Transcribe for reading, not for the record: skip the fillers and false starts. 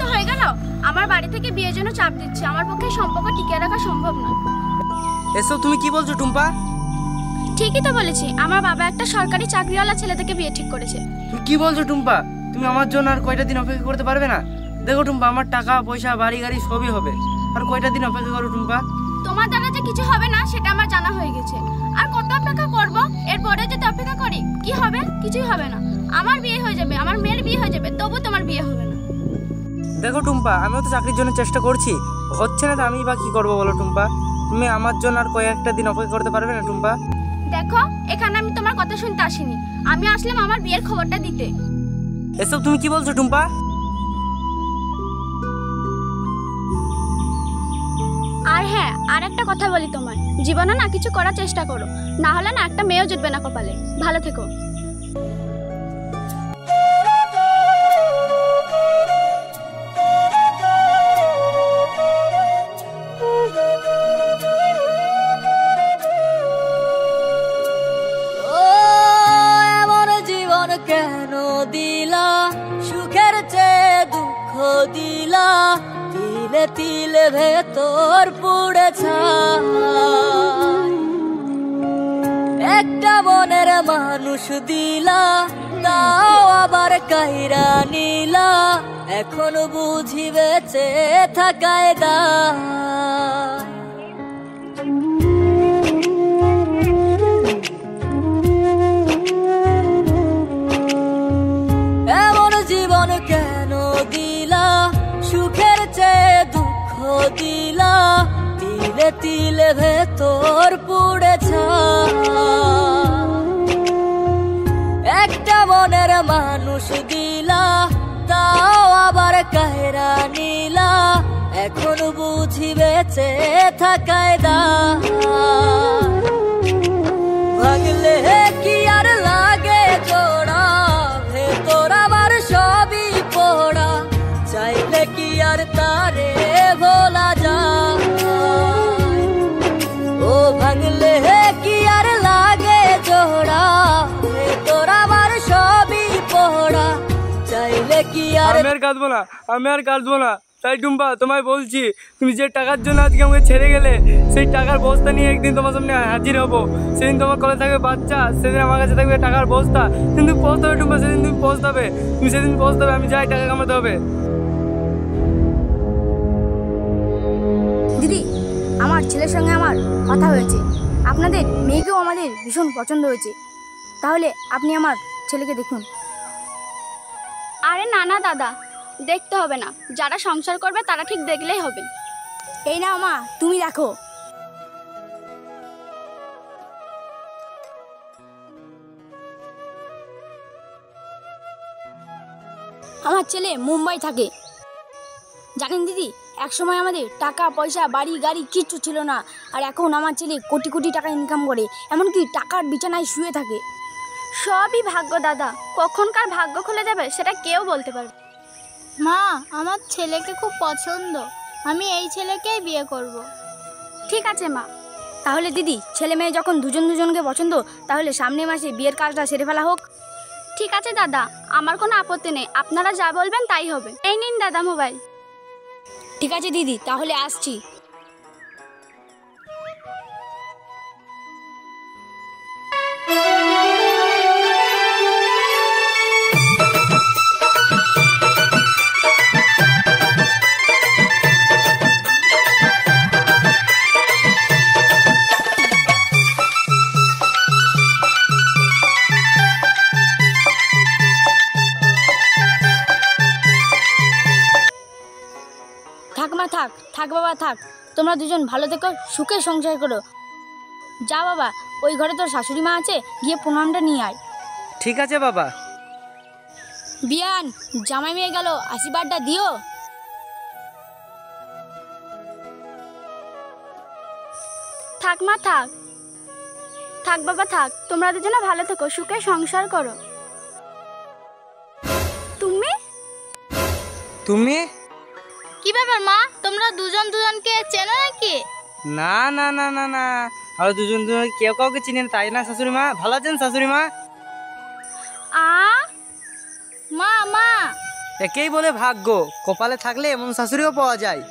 তো হয়ে গেল। আমার বাড়ি থেকে বিয়ের জন্য চাপ দিচ্ছে, আমার পক্ষে সম্পর্ক টিকিয়ে রাখা সম্ভব না। এসব তুমি কি বলছো টুম্পা? ঠিকই তো বলেছি, আমার বাবা একটা সরকারি চাকরিওয়ালা ছেলে থেকে বিয়ে ঠিক করেছে। তুমি কি বলছো টুম্পা? তুমি আমার জন্য আর কয়টা দিন অপেক্ষা করতে পারবে না? দেখো টুম্পা, আমার টাকা পয়সা বাড়ি গাড়ি সবই হবে, আর কয়টা দিন অপেক্ষা করো টুম্পা। তোমার দ্বারা যে কিছু হবে না সেটা আমার জানা হয়ে গেছে। আর কত অপেক্ষা করব? এরপরে যদি অপেক্ষা করি কি হবে? কিছুই হবে না। আমার বিয়ে হয়ে যাবে, আমার মেয়ের বিয়ে হয়ে যাবে, তবু তোমার বিয়ে হবে না। দেখো টুম্পা, আমিও তো চাকরির জন্য চেষ্টা করছি, হচ্ছে না তো আমি বা কি করবো বলো টুম্পা? তুমি আমার জন্য আর কয়েকটা দিন অপেক্ষা করতে পারবে না টুম্পা? দেখো, এখানে আমি তোমার কথা শুনতে আসিনি, আমি আসলাম আমার বিয়ের খবরটা দিতে। এসব তুমি কি বলছো টুম্পা? আর হ্যাঁ, আর একটা কথা বলি তোমায়, জীবনে না কিছু করার চেষ্টা করো, না হলে না একটা মেয়েও জুটবে না কপালে। ভালো থেকো। কেন দিলা সুখের চেয়ে দুঃখ দিলা, তিলে তিলে ভেতর পুড়ে ছাই। একটা মনের মানুষ দিলা, তাও আবার কাইরা নিলা, এখন বুঝি বেঁচে থাকায় দায়। কেন দিলা সুখের চেয়ে দুঃখ দিলা, তিলে তিলে ভেতর পুড়ে ছাই। একটা মনের মানুষ দিলা, তাও আবার কাহেরা নিলা, এখন বুঝি বেঁচে থাকায় দায়। ভাঙলে কি আর লাগে জোড়া, ভেতর আমার সবই পোড়া, চাইলে কি আর তারে ভোলা যায়? ও ভাঙলে কি আর লাগে জোড়া, ভেতর আমার সবই পোড়া, চাইলে কি আর। আমি আর কাঁদবো না, আমি আর কাঁদবো না। তাই টুম্পা, তোমায় বলছি, তুমি যে টাকার জন্য আজকে আমাকে ছেড়ে গেলে, সেই টাকার বস্তা নিয়ে একদিন তোমার সামনে হাজির হবো। সেদিন তোমার কলে থাকবে বাচ্চা, সেদিন আমার কাছে থাকবে টাকার বস্তা। কিন্তু পৌঁছাবে টুম্পা, সেদিন তুমি পৌঁছাবে, তুমি সেদিন পৌঁছাবে। আমি যাই, টাকা কামাতে হবে। দিদি, আমার ছেলের সঙ্গে আমার কথা হয়েছে, আপনাদের মেয়েকেও আমাদের ভীষণ পছন্দ হয়েছে, তাহলে আপনি আমার ছেলেকে দেখুন। আরে না না দাদা, দেখতে হবে না, যারা সংসার করবে তারা ঠিক দেখলেই হবে। এই নাও মা, তুমি দেখো। আমার ছেলে মুম্বাই থাকে। জানেন দিদি, একসময় আমাদের টাকা পয়সা বাড়ি গাড়ি কিচ্ছু ছিল না, আর এখন আমার ছেলে কোটি কোটি টাকা ইনকাম করে, এমনকি টাকার বিছানায় শুয়ে থাকে। সবই ভাগ্য দাদা, কখনকার ভাগ্য খুলে যাবে সেটা কেউ বলতে পারবে। মা, আমার ছেলেকে খুব পছন্দ, আমি এই ছেলেকেই বিয়ে করব। ঠিক আছে মা। তাহলে দিদি, ছেলে মেয়ে যখন দুজন দুজনকে পছন্দ, তাহলে সামনের মাসে বিয়ের কাজটা সেরে ফেলা হোক। ঠিক আছে দাদা, আমার কোনো আপত্তি নেই, আপনারা যা বলবেন তাই হবে। এই নিন দাদা মোবাইল। ঠিক আছে দিদি, তাহলে আসছি। থাক মা, থাক থাক বাবা, থাক। তোমরা দুজন ভালো থেকো, সুখে সংসার করো। যা বাবা, ওই ঘরে তোর শাশুড়ি মা আছে, গিয়ে প্রণামটা নিয়ে আয়। ঠিক আছে বাবা। বিয়ান, জামাই মেয়ে গেল, আশীর্বাদটা দিও। থাক মা, থাক থাক বাবা, থাক। তোমরা দুজনে ভালো থেকো, সুখে সংসার করো। তুমি তুমি কি ব্যাপার মা, তোমরা দুজন দুজনকে চেনো নাকি? না না না না না, আমরা দুজন দুজন কেউ কাউকে চিনি না, তাই না শাশুড়ি মা? ভালো আছেন শাশুড়ি মা? মা মা, একেই বলে ভাগ্য, কপালে থাকলে এমন শাশুড়িও পাওয়া যায়।